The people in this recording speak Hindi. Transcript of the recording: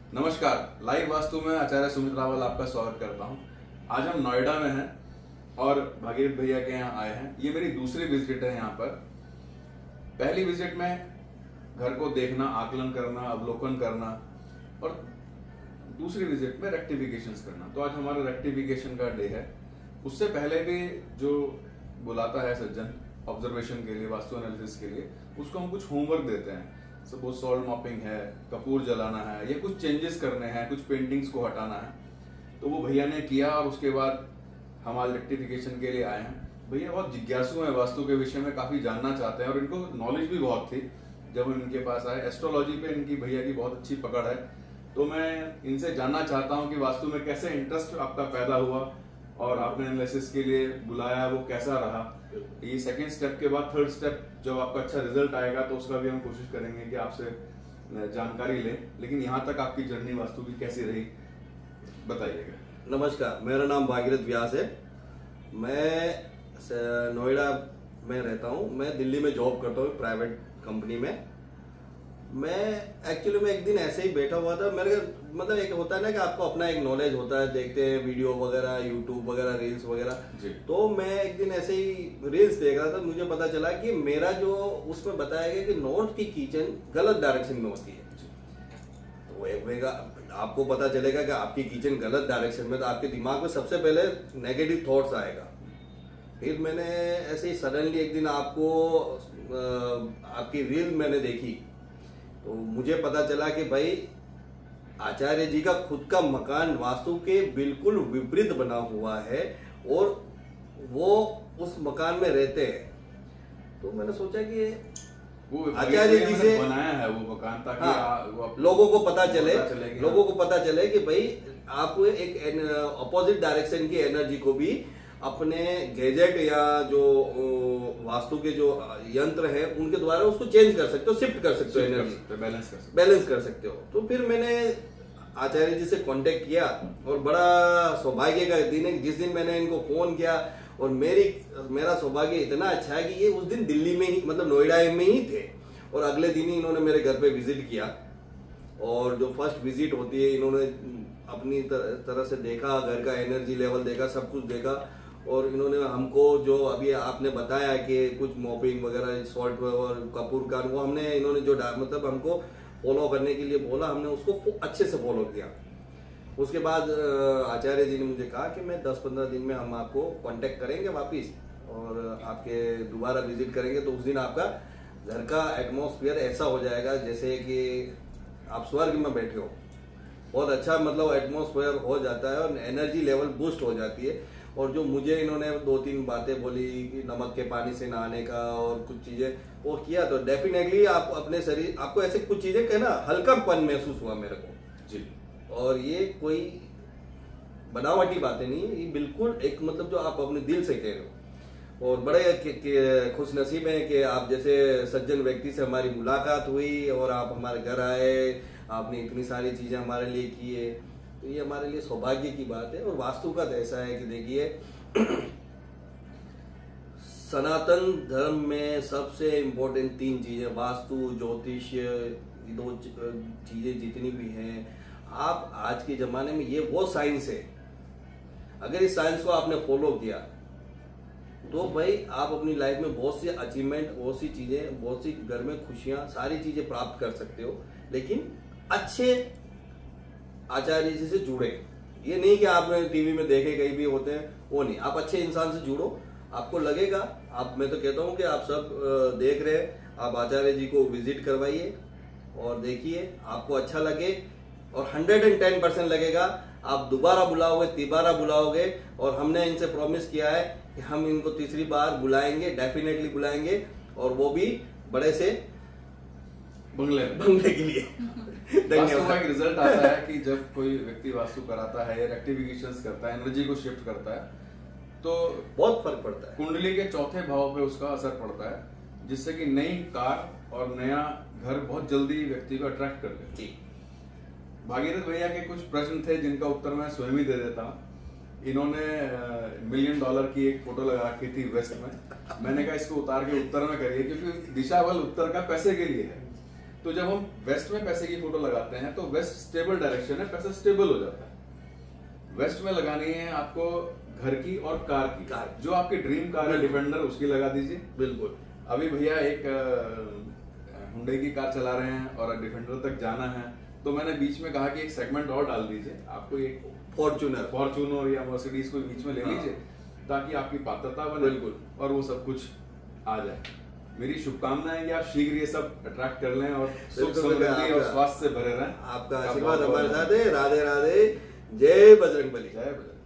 नमस्कार, लाइव वास्तु में आचार्य सुमित रावल आपका स्वागत करता हूं। आज हम नोएडा में हैं और भागीरथ भैया के यहाँ आए हैं। ये मेरी दूसरी विजिट है यहाँ पर। पहली विजिट में घर को देखना, आकलन करना, अवलोकन करना और दूसरी विजिट में रेक्टिफिकेशंस करना। तो आज हमारा रेक्टिफिकेशन का डे है। उससे पहले भी जो बुलाता है सज्जन ऑब्जर्वेशन के लिए, वास्तु एनालिसिस के लिए, उसको हम कुछ होमवर्क देते हैं। सपोज सॉल्ट मॉपिंग है, कपूर जलाना है या कुछ चेंजेस करने हैं, कुछ पेंटिंग्स को हटाना है। तो वो भैया ने किया और उसके बाद हम आज रेक्टिफिकेशन के लिए आए हैं। भैया बहुत जिज्ञासु हैं, वास्तु के विषय में काफी जानना चाहते हैं और इनको नॉलेज भी बहुत थी जब हम इनके पास आए। एस्ट्रोलॉजी पे इनकी भैया की बहुत अच्छी पकड़ है। तो मैं इनसे जानना चाहता हूँ कि वास्तु में कैसे इंटरेस्ट आपका पैदा हुआ और आपने एनालिसिस के लिए बुलाया, वो कैसा रहा। ये सेकंड स्टेप के बाद थर्ड स्टेप जब आपका अच्छा रिजल्ट आएगा तो उसका भी हम कोशिश करेंगे कि आपसे जानकारी लें। लेकिन यहाँ तक आपकी जर्नी वास्तु की कैसी रही, बताइएगा। नमस्कार, मेरा नाम भागीरथ व्यास है। मैं नोएडा में रहता हूँ। मैं दिल्ली में जॉब करता हूँ प्राइवेट कंपनी में। मैं एक्चुअली में एक दिन ऐसे ही बैठा हुआ था। मेरे मतलब एक होता है ना कि आपको अपना एक नॉलेज होता है, देखते हैं वीडियो वगैरह, यूट्यूब वगैरह, रील्स वगैरह। तो मैं एक दिन ऐसे ही रील्स देख रहा था। मुझे पता चला कि मेरा जो उसमें बताया गया कि नॉर्थ की किचन गलत डायरेक्शन में होती है। तो एक आपको पता चलेगा कि आपकी किचन गलत डायरेक्शन में, तो आपके दिमाग में सबसे पहले नेगेटिव थॉट्स आएगा। फिर मैंने ऐसे ही सडनली एक दिन आपकी रील मैंने देखी तो मुझे पता चला कि भाई आचार्य जी का खुद का मकान वास्तु के बिल्कुल विपरीत बना हुआ है और वो उस मकान में रहते हैं। तो मैंने सोचा कि वो आचार्य जी से बनाया है वो मकान ताकि लोगों को पता चले कि भाई आप एक अपोजिट डायरेक्शन की एनर्जी को भी अपने गैजेट या जो वास्तु के जो यंत्र है उनके द्वारा उसको चेंज कर सकते हो, शिफ्ट कर सकते हो, एनर्जी बैलेंस कर सकते हो। तो फिर मैंने आचार्य जी से कांटेक्ट किया और बड़ा सौभाग्य का दिन है जिस दिन मैंने इनको फोन किया। और मेरा सौभाग्य इतना अच्छा है कि ये उस दिन दिल्ली में ही, मतलब नोएडा में ही थे और अगले दिन ही इन्होंने मेरे घर पे विजिट किया। और जो फर्स्ट विजिट होती है, इन्होंने अपनी तरह से देखा, घर का एनर्जी लेवल देखा, सब कुछ देखा। और इन्होंने हमको जो अभी आपने बताया कि कुछ मॉपिंग वगैरह, सॉल्ट और कपूर का, वो हमने इन्होंने जो मतलब हमको फॉलो करने के लिए बोला, हमने उसको अच्छे से फॉलो किया। उसके बाद आचार्य जी ने मुझे कहा कि मैं 10-15 दिन में हम आपको कांटेक्ट करेंगे वापस और आपके दोबारा विजिट करेंगे। तो उस दिन आपका घर का एटमॉस्फेयर ऐसा हो जाएगा जैसे कि आप स्वर्ग में बैठे हो। बहुत अच्छा मतलब एटमॉस्फेयर हो जाता है और एनर्जी लेवल बूस्ट हो जाती है। और जो मुझे इन्होंने 2-3 बातें बोली कि नमक के पानी से नहाने का और कुछ चीजें वो किया, तो डेफिनेटली आप अपने शरीर, आपको ऐसे कुछ चीजें कहना हल्कापन महसूस हुआ मेरे को जी। और ये कोई बनावटी बातें नहीं है, ये बिल्कुल एक मतलब जो आप अपने दिल से कह रहे हो। और बड़े खुश नसीब है कि आप जैसे सज्जन व्यक्ति से हमारी मुलाकात हुई और आप हमारे घर आए, आपने इतनी सारी चीजें हमारे लिए की है। तो ये हमारे लिए सौभाग्य की बात है। और वास्तु का तो ऐसा है कि देखिए सनातन धर्म में सबसे इम्पोर्टेंट 3 चीजें, वास्तु, ज्योतिष, 2 चीजें जितनी भी हैं, आप आज के जमाने में ये वो साइंस है। अगर इस साइंस को आपने फॉलो किया तो भाई आप अपनी लाइफ में बहुत सी अचीवमेंट, बहुत सी चीजें, बहुत सी घर में खुशियां, सारी चीजें प्राप्त कर सकते हो। लेकिन अच्छे आचार्य जी से जुड़े, ये नहीं कि आपने टीवी में देखे कहीं भी होते हैं, वो नहीं। आप अच्छे इंसान से जुड़ो, आपको लगेगा। मैं तो कहता हूँ कि आप सब देख रहे हैं, आप आचार्य जी को विजिट करवाइए और देखिए, आपको अच्छा लगे और 110% लगेगा। आप दोबारा बुलाओगे, तिबारा बुलाओगे। और हमने इनसे प्रॉमिस किया है कि हम इनको तीसरी बार बुलाएंगे, डेफिनेटली बुलाएंगे, और वो भी बड़े से बंगले के लिए। वास्तु का एक रिजल्ट आता है कि जब कोई व्यक्ति वास्तु कराता है, रेक्टिफिकेशंस करता है, एनर्जी को शिफ्ट करता है, तो बहुत फर्क पड़ता है। कुंडली के चौथे भाव पे उसका असर पड़ता है, जिससे कि नई कार और नया घर बहुत जल्दी व्यक्ति को अट्रैक्ट कर लेती है। भागीरथ भैया के कुछ प्रश्न थे जिनका उत्तर मैं स्वयं ही दे देता हूँ। इन्होंने $1 मिलियन की एक फोटो लगा रखी थी वेस्ट में। मैंने कहा इसको उतार के उत्तर में करिए, क्योंकि दिशा बल उत्तर का पैसे के लिए है। तो जब हम वेस्ट में पैसे की फोटो लगाते हैं तो वेस्ट स्टेबल डायरेक्शन है, पैसा स्टेबल हो जाता है। वेस्ट में लगानी है आपको घर की और कार की, जो आपकी ड्रीम कार है डिफेंडर, उसकी लगा दीजिए। बिल्कुल। अभी भैया एक हुंडई की कार चला रहे हैं और डिफेंडर तक जाना है, तो मैंने बीच में कहा कि एक सेगमेंट और डाल दीजिए, आपको एक फॉर्च्यूनर या मर्सिडीज को बीच में ले लीजिए, ताकि आपकी पात्रता बने बिल्कुल और वो सब कुछ आ जाए। मेरी शुभकामनाएं कि आप शीघ्र ये सब अट्रैक्ट कर लें और सुख समृद्धि और स्वास्थ्य से भरे रहें। आपका आशीर्वाद हमारे साथ है। राधे राधे। जय बजरंगबली। जय बजरंग।